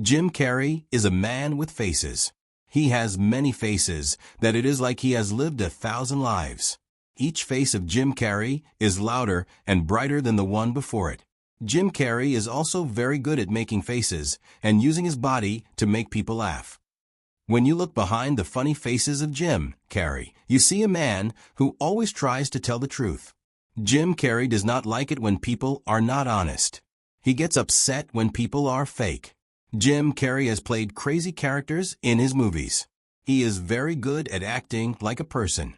Jim Carrey is a man with faces. He has many faces that it is like he has lived 1,000 lives. Each face of Jim Carrey is louder and brighter than the one before it. Jim Carrey is also very good at making faces and using his body to make people laugh. When you look behind the funny faces of Jim Carrey, you see a man who always tries to tell the truth. Jim Carrey does not like it when people are not honest. He gets upset when people are fake. Jim Carrey has played crazy characters in his movies. He is very good at acting like a person.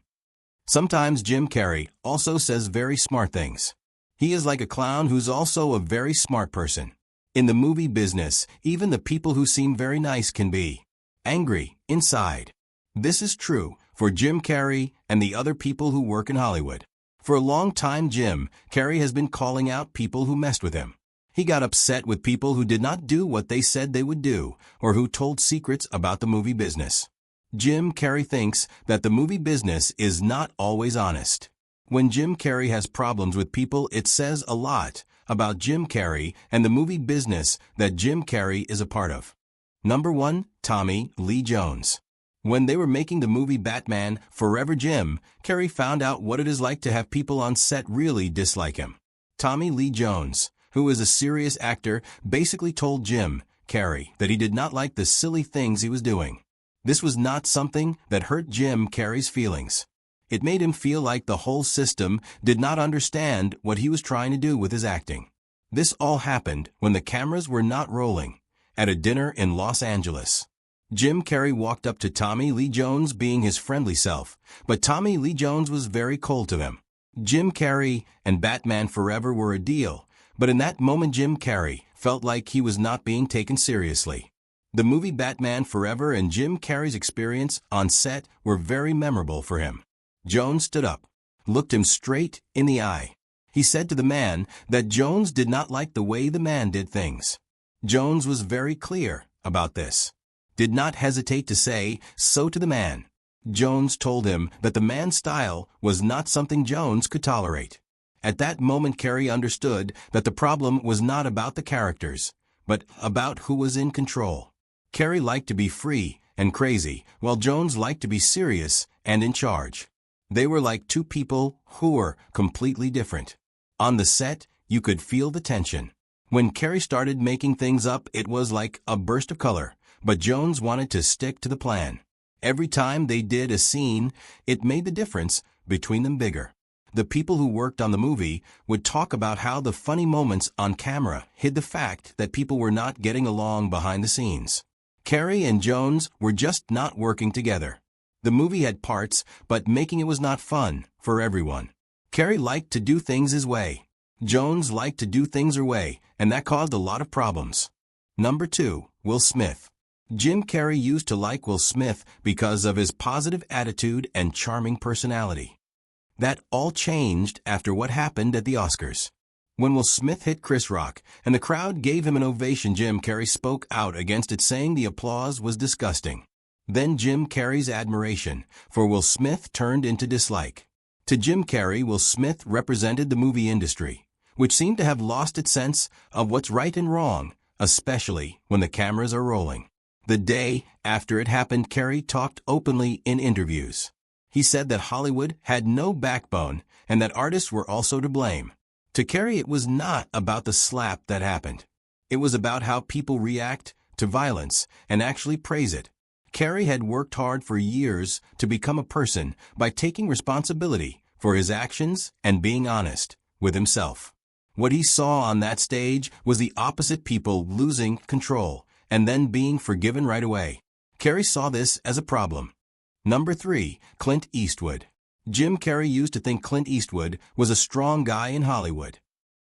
Sometimes Jim Carrey also says very smart things. He is like a clown who's also a very smart person. In the movie business, even the people who seem very nice can be angry inside. This is true for Jim Carrey and the other people who work in Hollywood. For a long time, Jim Carrey has been calling out people who messed with him. He got upset with people who did not do what they said they would do or who told secrets about the movie business. Jim Carrey thinks that the movie business is not always honest. When Jim Carrey has problems with people, it says a lot about Jim Carrey and the movie business that Jim Carrey is a part of. Number 1. Tommy Lee Jones. When they were making the movie Batman Forever, Jim Carrey found out what it is like to have people on set really dislike him. Tommy Lee Jones, who is a serious actor, basically told Jim Carrey that he did not like the silly things he was doing. This was not something that hurt Jim Carrey's feelings. It made him feel like the whole system did not understand what he was trying to do with his acting. This all happened when the cameras were not rolling, at a dinner in Los Angeles. Jim Carrey walked up to Tommy Lee Jones being his friendly self, but Tommy Lee Jones was very cold to him. Jim Carrey and Batman Forever were a deal, but in that moment Jim Carrey felt like he was not being taken seriously. The movie Batman Forever and Jim Carrey's experience on set were very memorable for him. Jones stood up, looked him straight in the eye. He said to the man that Jones did not like the way the man did things. Jones was very clear about this. Did not hesitate to say so to the man. Jones told him that the man's style was not something Jones could tolerate. At that moment, Carrey understood that the problem was not about the characters, but about who was in control. Carrey liked to be free and crazy, while Jones liked to be serious and in charge. They were like two people who were completely different. On the set, you could feel the tension. When Carrey started making things up, it was like a burst of color, but Jones wanted to stick to the plan. Every time they did a scene, it made the difference between them bigger. The people who worked on the movie would talk about how the funny moments on camera hid the fact that people were not getting along behind the scenes. Carrey and Jones were just not working together. The movie had parts, but making it was not fun for everyone. Carrey liked to do things his way. Jones liked to do things her way, and that caused a lot of problems. Number 2. Will Smith. Jim Carrey used to like Will Smith because of his positive attitude and charming personality. That all changed after what happened at the Oscars. When Will Smith hit Chris Rock and the crowd gave him an ovation, Jim Carrey spoke out against it, saying the applause was disgusting. Then Jim Carrey's admiration for Will Smith turned into dislike. To Jim Carrey, Will Smith represented the movie industry, which seemed to have lost its sense of what's right and wrong, especially when the cameras are rolling. The day after it happened, Carrey talked openly in interviews. He said that Hollywood had no backbone and that artists were also to blame. To Carrey, it was not about the slap that happened. It was about how people react to violence and actually praise it. Carrey had worked hard for years to become a person by taking responsibility for his actions and being honest with himself. What he saw on that stage was the opposite: people losing control and then being forgiven right away. Carrey saw this as a problem. Number 3. Clint Eastwood. Jim Carrey used to think Clint Eastwood was a strong guy in Hollywood.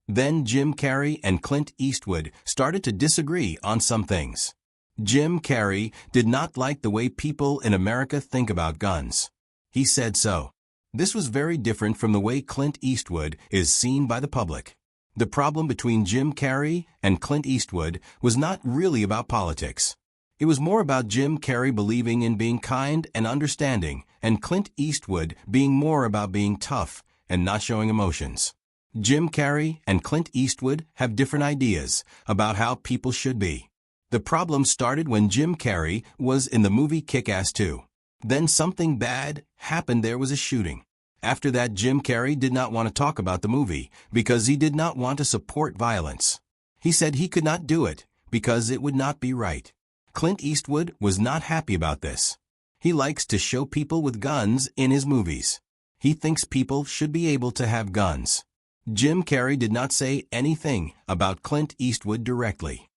Then Jim Carrey and Clint Eastwood started to disagree on some things. Jim Carrey did not like the way people in America think about guns. He said so. This was very different from the way Clint Eastwood is seen by the public. The problem between Jim Carrey and Clint Eastwood was not really about politics. It was more about Jim Carrey believing in being kind and understanding, and Clint Eastwood being more about being tough and not showing emotions. Jim Carrey and Clint Eastwood have different ideas about how people should be. The problem started when Jim Carrey was in the movie Kick-Ass 2. Then something bad happened. There was a shooting. After that, Jim Carrey did not want to talk about the movie because he did not want to support violence. He said he could not do it because it would not be right. Clint Eastwood was not happy about this. He likes to show people with guns in his movies. He thinks people should be able to have guns. Jim Carrey did not say anything about Clint Eastwood directly.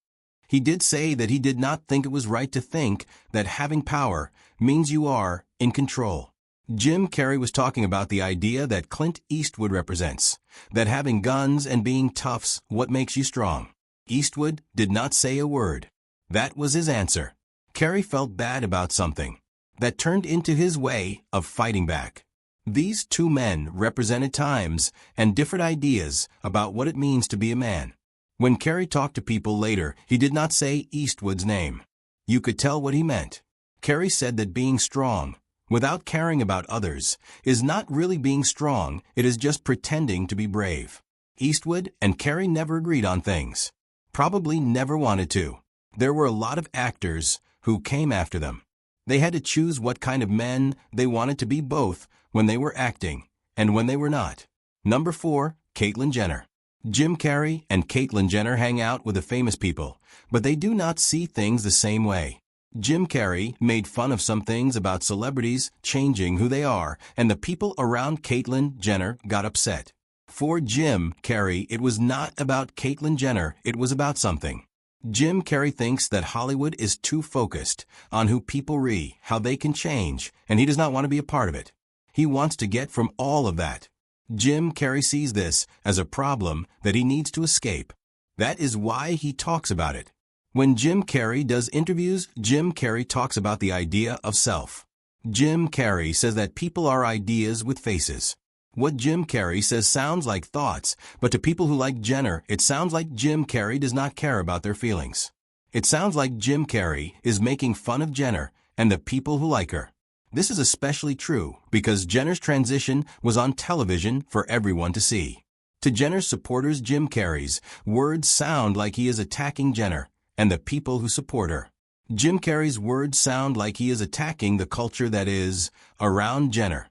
He did say that he did not think it was right to think that having power means you are in control. Jim Carrey was talking about the idea that Clint Eastwood represents, that having guns and being tough's what makes you strong. Eastwood did not say a word. That was his answer. Carrey felt bad about something. That turned into his way of fighting back. These two men represented times and different ideas about what it means to be a man. When Carrey talked to people later, he did not say Eastwood's name. You could tell what he meant. Carrey said that being strong, without caring about others, is not really being strong, it is just pretending to be brave. Eastwood and Carrey never agreed on things. Probably never wanted to. There were a lot of actors who came after them. They had to choose what kind of men they wanted to be both when they were acting and when they were not. Number 4, Caitlyn Jenner. Jim Carrey and Caitlyn Jenner hang out with the famous people, but they do not see things the same way. Jim Carrey made fun of some things about celebrities changing who they are, and the people around Caitlyn Jenner got upset. For Jim Carrey, it was not about Caitlyn Jenner, it was about something. Jim Carrey thinks that Hollywood is too focused on who people how they can change, and he does not want to be a part of it. He wants to get from all of that. Jim Carrey sees this as a problem that he needs to escape. That is why he talks about it. When Jim Carrey does interviews, Jim Carrey talks about the idea of self. Jim Carrey says that people are ideas with faces. What Jim Carrey says sounds like thoughts, but to people who like Jenner, it sounds like Jim Carrey does not care about their feelings. It sounds like Jim Carrey is making fun of Jenner and the people who like her. This is especially true because Jenner's transition was on television for everyone to see. To Jenner's supporters, Jim Carrey's words sound like he is attacking Jenner and the people who support her. Jim Carrey's words sound like he is attacking the culture that is around Jenner.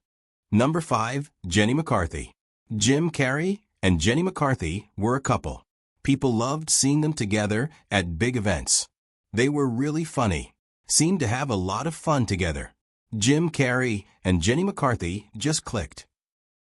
Number 5, Jenny McCarthy. Jim Carrey and Jenny McCarthy were a couple. People loved seeing them together at big events. They were really funny, seemed to have a lot of fun together. Jim Carrey and Jenny McCarthy just clicked.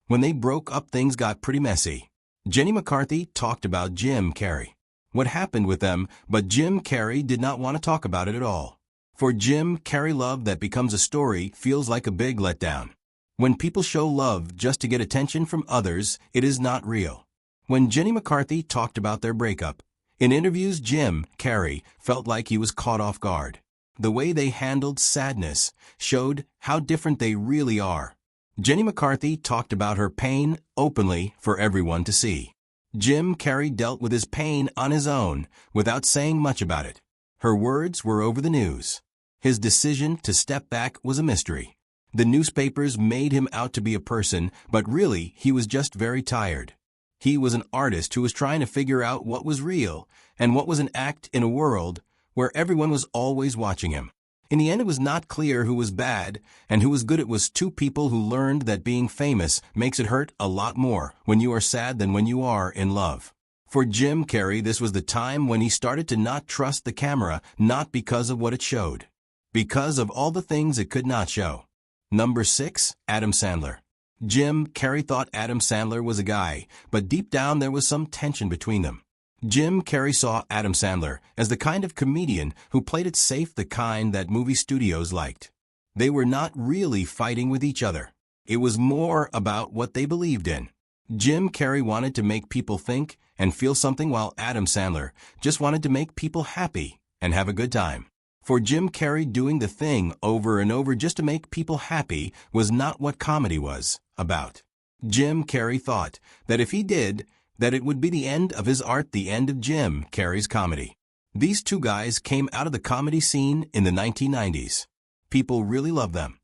When they broke up, things got pretty messy. Jenny McCarthy talked about Jim Carrey, what happened with them, but Jim Carrey did not want to talk about it at all. For Jim Carrey, love that becomes a story feels like a big letdown. When people show love just to get attention from others, it is not real. When Jenny McCarthy talked about their breakup, in interviews, Jim Carrey felt like he was caught off guard. The way they handled sadness showed how different they really are. Jenny McCarthy talked about her pain openly for everyone to see. Jim Carrey dealt with his pain on his own without saying much about it. Her words were over the news. His decision to step back was a mystery. The newspapers made him out to be a person, but really he was just very tired. He was an artist who was trying to figure out what was real and what was an act in a world where everyone was always watching him. In the end, it was not clear who was bad and who was good. It was two people who learned that being famous makes it hurt a lot more when you are sad than when you are in love. For Jim Carrey, this was the time when he started to not trust the camera, not because of what it showed, because of all the things it could not show. Number 6, Adam Sandler. Jim Carrey thought Adam Sandler was a guy, but deep down there was some tension between them. Jim Carrey saw Adam Sandler as the kind of comedian who played it safe, the kind that movie studios liked. They were not really fighting with each other. It was more about what they believed in. Jim Carrey wanted to make people think and feel something, while Adam Sandler just wanted to make people happy and have a good time. For Jim Carrey, doing the thing over and over just to make people happy was not what comedy was about. Jim Carrey thought that if he did, that it would be the end of his art, the end of Jim Carrey's comedy. These two guys came out of the comedy scene in the 1990s. People really loved them.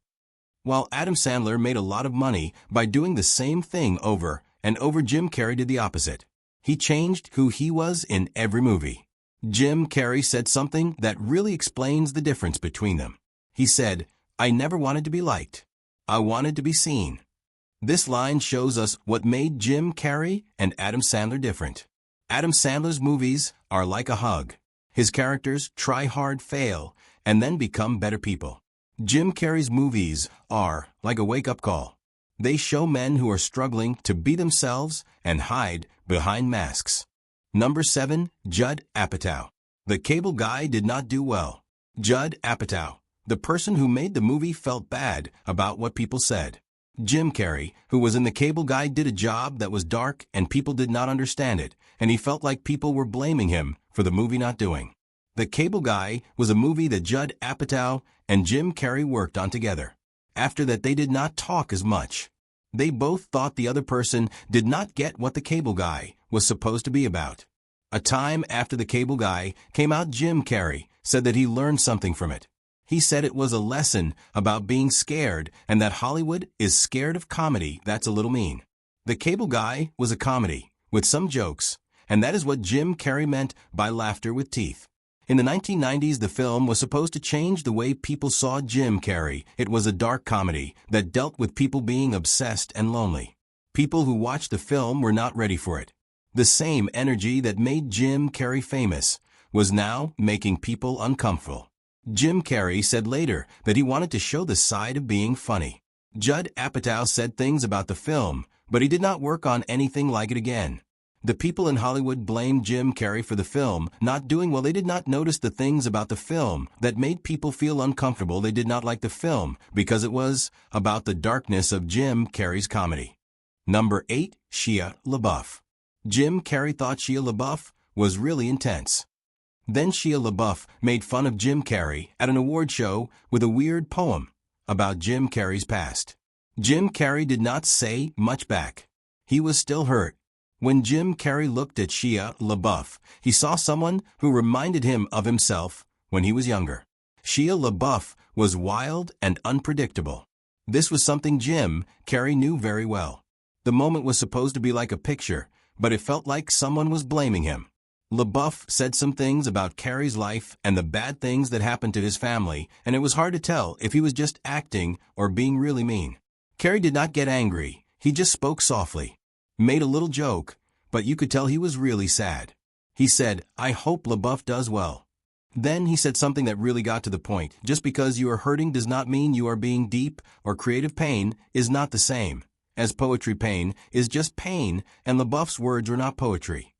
While Adam Sandler made a lot of money by doing the same thing over and over, Jim Carrey did the opposite. He changed who he was in every movie. Jim Carrey said something that really explains the difference between them. He said, "I never wanted to be liked. I wanted to be seen." This line shows us what made Jim Carrey and Adam Sandler different. Adam Sandler's movies are like a hug. His characters try hard, fail, and then become better people. Jim Carrey's movies are like a wake-up call. They show men who are struggling to be themselves and hide behind masks. Number 7. Judd Apatow. The Cable Guy did not do well. Judd Apatow, the person who made the movie, felt bad about what people said. Jim Carrey, who was in The Cable Guy, did a job that was dark and people did not understand it, and he felt like people were blaming him for the movie not doing. The Cable Guy was a movie that Judd Apatow and Jim Carrey worked on together. After that, they did not talk as much. They both thought the other person did not get what The Cable Guy was supposed to be about. A time after The Cable Guy came out, Jim Carrey said that he learned something from it. He said it was a lesson about being scared and that Hollywood is scared of comedy that's a little mean. The Cable Guy was a comedy with some jokes, and that is what Jim Carrey meant by laughter with teeth. In the 1990s, the film was supposed to change the way people saw Jim Carrey. It was a dark comedy that dealt with people being obsessed and lonely. People who watched the film were not ready for it. The same energy that made Jim Carrey famous was now making people uncomfortable. Jim Carrey said later that he wanted to show the side of being funny. Judd Apatow said things about the film, but he did not work on anything like it again. The people in Hollywood blamed Jim Carrey for the film not doing well. They did not notice the things about the film that made people feel uncomfortable. They did not like the film because it was about the darkness of Jim Carrey's comedy. Number 8. Shia LaBeouf. Jim Carrey thought Shia LaBeouf was really intense. Then Shia LaBeouf made fun of Jim Carrey at an award show with a weird poem about Jim Carrey's past. Jim Carrey did not say much back. He was still hurt. When Jim Carrey looked at Shia LaBeouf, he saw someone who reminded him of himself when he was younger. Shia LaBeouf was wild and unpredictable. This was something Jim Carrey knew very well. The moment was supposed to be like a picture, but it felt like someone was blaming him. LaBeouf said some things about Carrey's life and the bad things that happened to his family, and it was hard to tell if he was just acting or being really mean. Carrey did not get angry. He just spoke softly, made a little joke, but you could tell he was really sad. He said, "I hope LaBeouf does well." Then he said something that really got to the point. Just because you are hurting does not mean you are being deep, or creative pain is not the same as poetry. Pain is just pain, and LaBeouf's words were not poetry.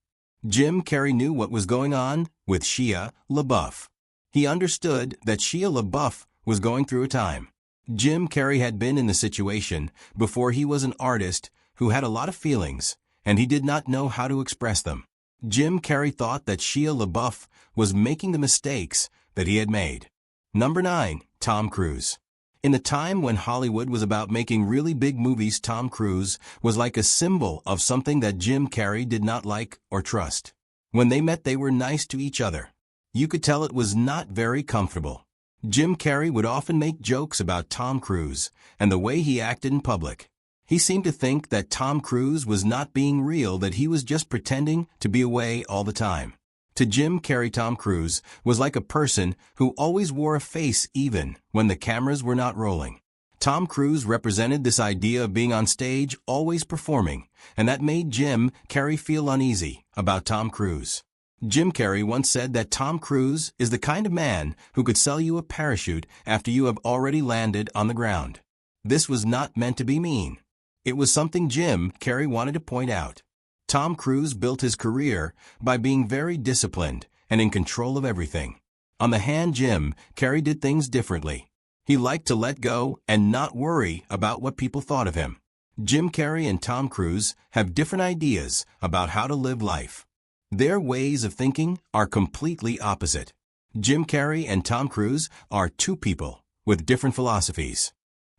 Jim Carrey knew what was going on with Shia LaBeouf. He understood that Shia LaBeouf was going through a time. Jim Carrey had been in the situation before. He was an artist who had a lot of feelings, and he did not know how to express them. Jim Carrey thought that Shia LaBeouf was making the mistakes that he had made. Number 9. Tom Cruise. In the time when Hollywood was about making really big movies, Tom Cruise was like a symbol of something that Jim Carrey did not like or trust. When they met, they were nice to each other. You could tell it was not very comfortable. Jim Carrey would often make jokes about Tom Cruise and the way he acted in public. He seemed to think that Tom Cruise was not being real, that he was just pretending to be away all the time. To Jim Carrey, Tom Cruise was like a person who always wore a face even when the cameras were not rolling. Tom Cruise represented this idea of being on stage, always performing, and that made Jim Carrey feel uneasy about Tom Cruise. Jim Carrey once said that Tom Cruise is the kind of man who could sell you a parachute after you have already landed on the ground. This was not meant to be mean. It was something Jim Carrey wanted to point out. Tom Cruise built his career by being very disciplined and in control of everything. On the hand, Jim Carrey did things differently. He liked to let go and not worry about what people thought of him. Jim Carrey and Tom Cruise have different ideas about how to live life. Their ways of thinking are completely opposite. Jim Carrey and Tom Cruise are two people with different philosophies.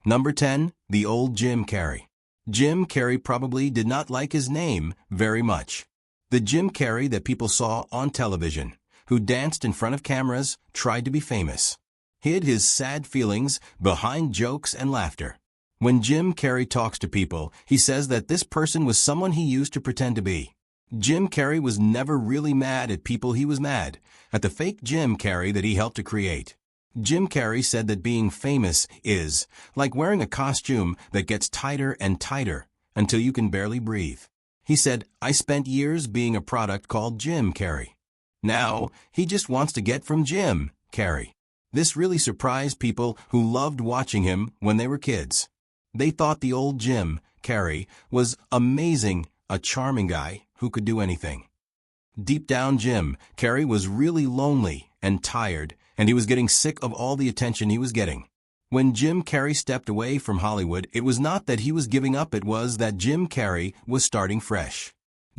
Number 10. The old Jim Carrey. Jim Carrey probably did not like his name very much. The Jim Carrey that people saw on television, who danced in front of cameras, tried to be famous, hid his sad feelings behind jokes and laughter. When Jim Carrey talks to people, he says that this person was someone he used to pretend to be. Jim Carrey was never really mad at people. He was mad at the fake Jim Carrey that he helped to create. Jim Carrey said that being famous is like wearing a costume that gets tighter and tighter until you can barely breathe. He said, "I spent years being a product called Jim Carrey. Now, he just wants to get from Jim Carrey." This really surprised people who loved watching him when they were kids. They thought the old Jim Carrey was amazing, a charming guy who could do anything. Deep down, Jim Carrey was really lonely and tired, and he was getting sick of all the attention he was getting. When Jim Carrey stepped away from Hollywood, it was not that he was giving up, it was that Jim Carrey was starting fresh.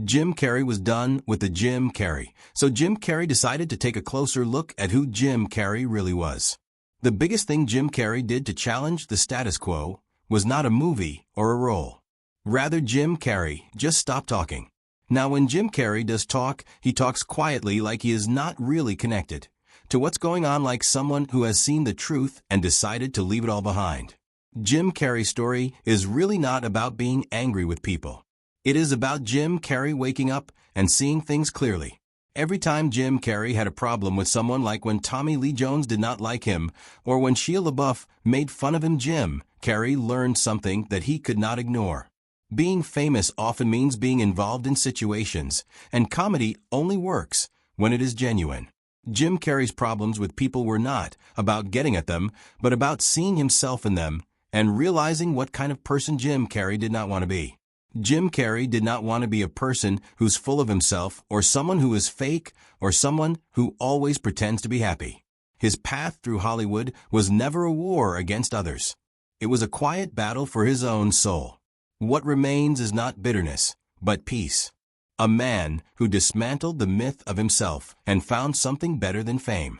Jim Carrey was done with the Jim Carrey, so Jim Carrey decided to take a closer look at who Jim Carrey really was. The biggest thing Jim Carrey did to challenge the status quo was not a movie or a role. Rather, Jim Carrey just stopped talking. Now, when Jim Carrey does talk, he talks quietly, like he is not really connected to what's going on, like someone who has seen the truth and decided to leave it all behind. Jim Carrey's story is really not about being angry with people. It is about Jim Carrey waking up and seeing things clearly. Every time Jim Carrey had a problem with someone, like when Tommy Lee Jones did not like him or when Shia LaBeouf made fun of him, Jim Carrey learned something that he could not ignore. Being famous often means being involved in situations, and comedy only works when it is genuine. Jim Carrey's problems with people were not about getting at them, but about seeing himself in them and realizing what kind of person Jim Carrey did not want to be. Jim Carrey did not want to be a person who's full of himself, or someone who is fake, or someone who always pretends to be happy. His path through Hollywood was never a war against others. It was a quiet battle for his own soul. What remains is not bitterness, but peace. A man who dismantled the myth of himself and found something better than fame.